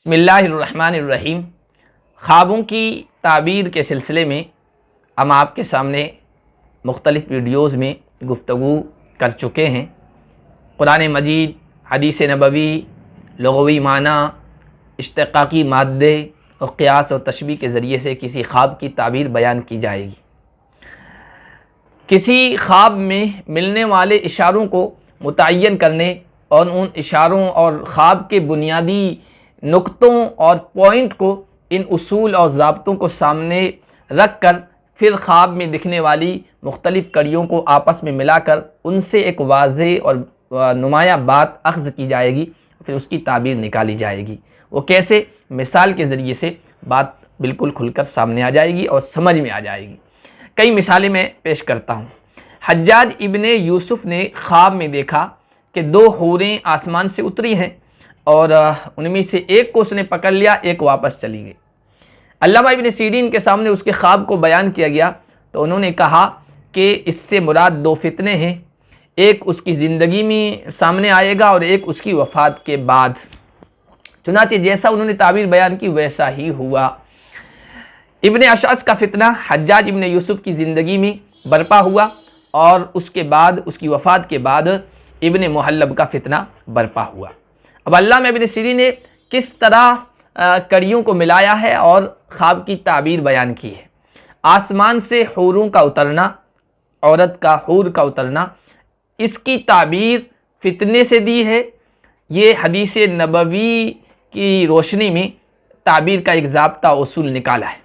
बिस्मिल्लाहिर्रहमानिर्रहीम। ख्वाबों की ताबीर के सिलसिले में हम आपके सामने मुख्तलिफ़ वीडियोज़ में गुफ्तगू कर चुके हैं। कुरान मजीद, हदीस नबवी, लुग़वी माना, इश्तिक़ाक़ी मादे और क़ियास और तशबीह के ज़रिए से किसी ख्वाब की ताबीर बयान की जाएगी। किसी ख्वाब में मिलने वाले इशारों को मुतय्यन करने और उन इशारों और ख्वाब के बुनियादी नुक्तों और पॉइंट को, इन उसूल और ज़ाब्तों को सामने रख कर फिर ख्वाब में दिखने वाली मुख्तलिफ़ कड़ियों को आपस में मिलाकर उनसे एक वाज़े और नुमाया बात अख्ज़ की जाएगी, फिर उसकी ताबीर निकाली जाएगी। वो कैसे? मिसाल के ज़रिए से बात बिल्कुल खुलकर सामने आ जाएगी और समझ में आ जाएगी। कई मिसालें मैं पेश करता हूँ। हज्जाज इब्ने यूसुफ़ ने ख्वाब में देखा कि दो हूरें आसमान से उतरी हैं और उनमें से एक को उसने पकड़ लिया, एक वापस चली गई। अल्लामा इब्न सीरीन के सामने उसके ख्वाब को बयान किया गया तो उन्होंने कहा कि इससे मुराद दो फितने हैं, एक उसकी ज़िंदगी में सामने आएगा और एक उसकी वफ़ात के बाद। चुनांचे जैसा उन्होंने ताबीर बयान की वैसा ही हुआ। इब्न अशअस का फितना हज्जाज इब्न यूसुफ़ की ज़िंदगी में बरपा हुआ और उसके बाद, उसकी वफ़ात के बाद इब्न मुहल्लब का फितना बरपा हुआ। अब अल्लामा इब्न सीरीन ने किस तरह कड़ियों को मिलाया है और ख्वाब की ताबीर बयान की है। आसमान से हूरों का उतरना, औरत का, हूर का उतरना, इसकी ताबीर फितने से दी है। ये हदीस नबवी की रोशनी में ताबीर का एक ज़ाब्ता उसूल निकाला है।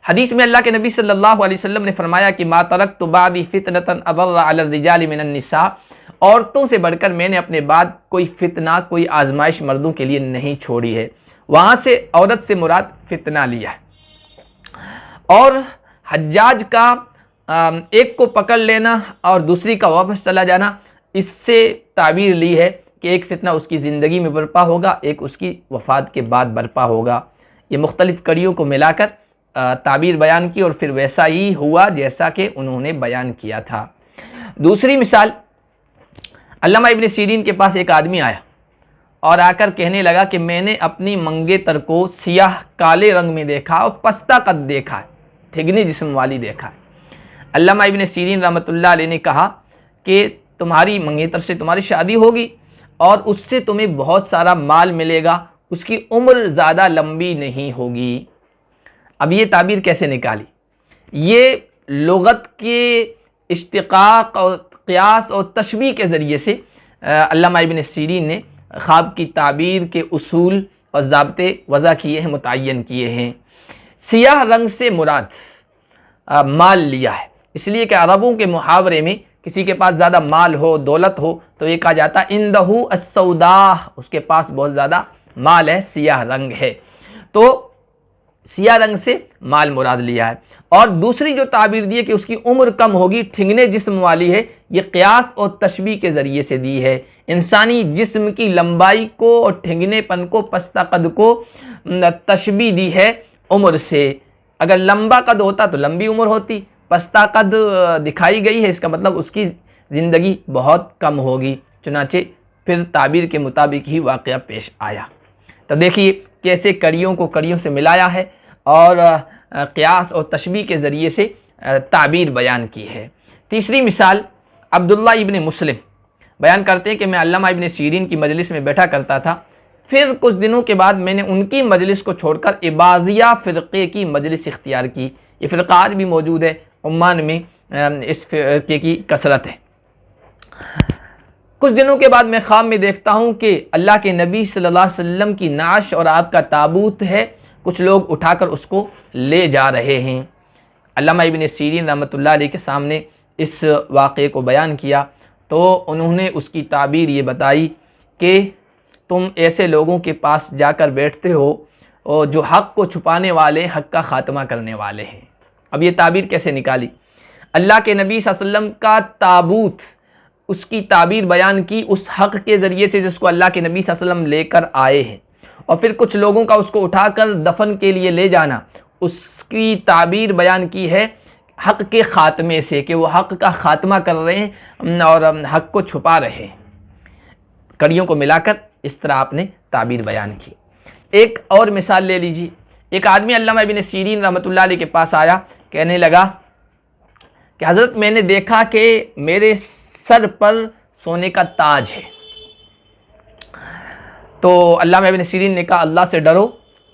हदीस में अल्लाह के नबी सल्लल्लाहु अलैहि वसल्लम ने फरमाया कि मा तरक्तु बादी फितनतन अदर्र अला रिजाली मिनन निसा, औरतों से बढ़कर मैंने अपने बाद कोई फितना, कोई आजमाइश मर्दों के लिए नहीं छोड़ी है। वहाँ से औरत से मुराद फितना लिया है। और हज्जाज का एक को पकड़ लेना और दूसरी का वापस चला जाना, इससे ताबीर ली है कि एक फितना उसकी ज़िंदगी में बरपा होगा, एक उसकी वफ़ात के बाद बरपा होगा। ये मुख्तलिफ़ कड़ियों को मिलाकर ताबीर बयान की और फिर वैसा ही हुआ जैसा कि उन्होंने बयान किया था। दूसरी मिसाल, अल्लामा इब्न सीरीन के पास एक आदमी आया और आकर कहने लगा कि मैंने अपनी मंगेतर को सियाह काले रंग में देखा और पस्ता कद देखा है, ठिगनी जिस्म वाली देखा है। अल्लामा इब्न सीरीन रहमतुल्लाह अलैह ने कहा कि तुम्हारी मंगेतर से तुम्हारी शादी होगी और उससे तुम्हें बहुत सारा माल मिलेगा, उसकी उम्र ज़्यादा लंबी नहीं होगी। अब ये ताबीर कैसे निकाली? ये लुगत के इश्तिक़ाक़ और क़ियास और तशबीह के ज़रिए से अल्लामा इब्न सीरीन ने ख्वाब की ताबीर के उसूल और ज़ाब्ते वज़ा किए हैं, मुतय्यन किए हैं। सियाह रंग से मुराद माल लिया है, इसलिए कि अरबों के मुहावरे में किसी के पास ज़्यादा माल हो, दौलत हो, तो ये कहा जाता है इंदहु अस्सौदा, उसके पास बहुत ज़्यादा माल है, सियाह रंग है। तो सियाह रंग से माल मुराद लिया है। और दूसरी जो ताबीर दी है कि उसकी उम्र कम होगी, ठिंगने जिस्म वाली है, ये क़ियास और तशबीह के ज़रिए से दी है। इंसानी जिस्म की लंबाई को और ठिंगनेपन को, पस्ता कद को तशबीह दी है उम्र से। अगर लंबा कद होता तो लंबी उम्र होती, पस्ता कद दिखाई गई है, इसका मतलब उसकी ज़िंदगी बहुत कम होगी। चुनांचे फिर ताबीर के मुताबिक ही वाक़या पेश आया। तो देखिए कैसे कड़ियों को कड़ियों से मिलाया है और क़ियास और तशबीह के ज़रिए से ताबीर बयान की है। तीसरी मिसाल, अब्दुल्ला इब्न मुस्लिम बयान करते हैं कि मैं अल्लामा इब्न सीरीन की मजलिस में बैठा करता था, फिर कुछ दिनों के बाद मैंने उनकी मजलिस को छोड़कर इबाज़िया फ़िरक़े की मजलिस इख्तियार की। ये फ़िरक़ा आज भी मौजूद है उम्मान में, इस फ़िरक़े की कसरत है। कुछ दिनों के बाद मैं ख्वाब में देखता हूँ कि अल्लाह के नबी सल्लल्लाहु अलैहि वसल्लम की नाश और आपका ताबूत है, कुछ लोग उठाकर उसको ले जा रहे हैं। अल्लामा इब्न सीरीन रहमतुल्लाह अलैह के सामने इस वाक़े को बयान किया तो उन्होंने उसकी ताबीर ये बताई कि तुम ऐसे लोगों के पास जाकर बैठते हो और जो हक़ को छुपाने वाले, हक़ का ख़ात्मा करने वाले हैं। अब ये ताबीर कैसे निकाली? अल्लाह के नबी सल्लल्लाहु अलैहि वसल्लम का ताबूत, उसकी ताबीर बयान की उस हक़ के ज़रिए से जिसको अल्लाह के नबी सल्लल्लाहु अलैहि वसल्लम लेकर आए हैं, और फिर कुछ लोगों का उसको उठाकर दफन के लिए ले जाना, उसकी ताबीर बयान की है हक़ के ख़ात्मे से, कि वो हक़ का ख़ात्मा कर रहे हैं और हक़ को छुपा रहे हैं। कड़ियों को मिलाकर इस तरह आपने ताबीर बयान की। एक और मिसाल ले लीजिए। एक आदमी अल्लामा इब्न सीरीन रहमतुल्लाह अलैह के पास आया, कहने लगा कि हज़रत मैंने देखा कि मेरे सर पर सोने का ताज है। तो अल्लामा इब्न सीरीन ने कहा अल्लाह से डरो,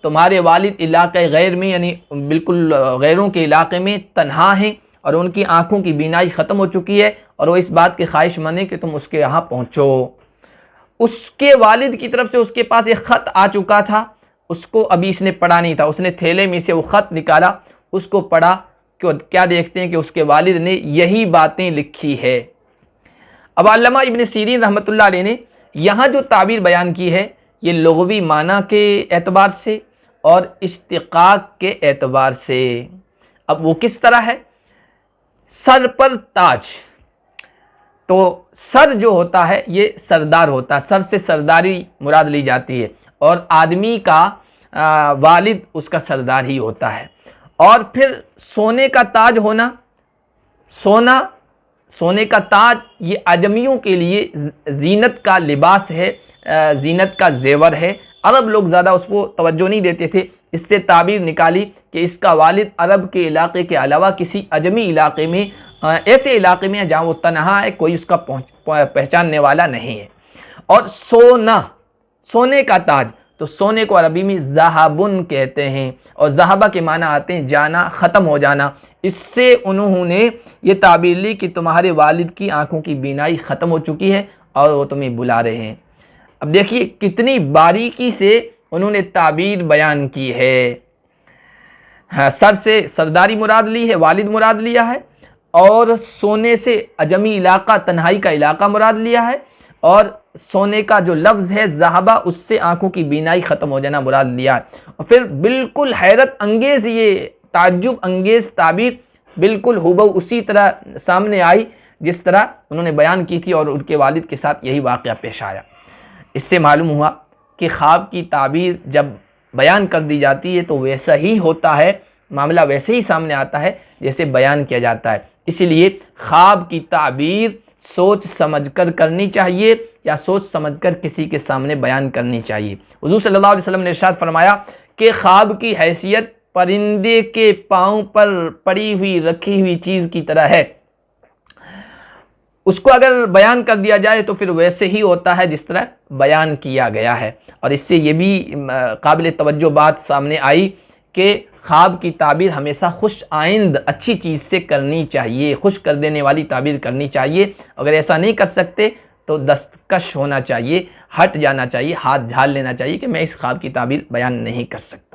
तुम्हारे वालिद इलाक़े गैर में यानी बिल्कुल गैरों के इलाके में तन्हा हैं और उनकी आँखों की बीनाई ख़त्म हो चुकी है और वो इस बात की ख्वाहिशमंद है कि तुम उसके यहाँ पहुँचो। उसके वालिद की तरफ से उसके पास एक ख़त आ चुका था, उसको अभी इसने पढ़ा नहीं था। उसने थैले में से वो ख़त निकाला, उसको पढ़ा, क्यों क्या देखते हैं कि उसके वालिद ने यही बातें लिखी है। अब अल्लामा इब्न सीरीन रहमतुल्लाह अलैह ने यहाँ जो ताबीर बयान की है ये लुग़वी माना के एतबार से और इश्तिक़ाक़ के एतबार से। अब वो किस तरह है? सर पर ताज, तो सर जो होता है ये सरदार होता है, सर से सरदारी मुराद ली जाती है और आदमी का वालिद उसका सरदार ही होता है। और फिर सोने का ताज होना, सोने का ताज ये अजमियों के लिए जीनत का लिबास है, जीनत का जेवर है। अरब लोग ज़्यादा उसको तवज्जो नहीं देते थे, इससे ताबीर निकाली कि इसका वालिद अरब के इलाके के अलावा किसी अजमी इलाके में, ऐसे इलाके में है जहाँ वो तनहा है, कोई उसका पहचानने वाला नहीं है। और सोने का ताज, तो सोने को अरबी में ज़हाबुन कहते हैं और ज़हाबा के माना आते हैं जाना, ख़त्म हो जाना। इससे उन्होंने ये ताबीर ली कि तुम्हारे वालिद की आंखों की बीनाई ख़त्म हो चुकी है और वो तुम्हें बुला रहे हैं। अब देखिए कितनी बारीकी से उन्होंने ताबीर बयान की है। हाँ, सर से सरदारी मुराद ली है, वालिद मुराद लिया है, और सोने से अजमी इलाका, तन्हाई का इलाका मुराद लिया है, और सोने का जो लफ्ज़ है ज़हाबा, उससे आंखों की बीनाई ख़त्म हो जाना मुराद लिया है। और फिर बिल्कुल हैरत अंगेज़, ये ताज्जुब अंगेज़ ताबीर बिल्कुल हुबहू उसी तरह सामने आई जिस तरह उन्होंने बयान की थी और उनके वालिद के साथ यही वाक़या पेश आया। इससे मालूम हुआ कि ख्वाब की ताबीर जब बयान कर दी जाती है तो वैसा ही होता है, मामला वैसे ही सामने आता है जैसे बयान किया जाता है। इसीलिए ख्वाब की ताबीर सोच समझकर करनी चाहिए या सोच समझकर किसी के सामने बयान करनी चाहिए। हुज़ूर सल्लल्लाहु अलैहि वसल्लम ने इरशाद फरमाया कि ख्वाब की हैसियत परिंदे के पाँव पर पड़ी हुई रखी हुई चीज़ की तरह है। उसको अगर बयान कर दिया जाए तो फिर वैसे ही होता है जिस तरह बयान किया गया है। और इससे ये भी काबिल तवज्जो बात सामने आई कि ख्वाब की ताबीर हमेशा खुश आइंद अच्छी चीज़ से करनी चाहिए, खुश कर देने वाली ताबीर करनी चाहिए। अगर ऐसा नहीं कर सकते तो दस्तकश होना चाहिए, हट जाना चाहिए, हाथ झाड़ लेना चाहिए कि मैं इस ख्वाब की ताबीर बयान नहीं कर सकता।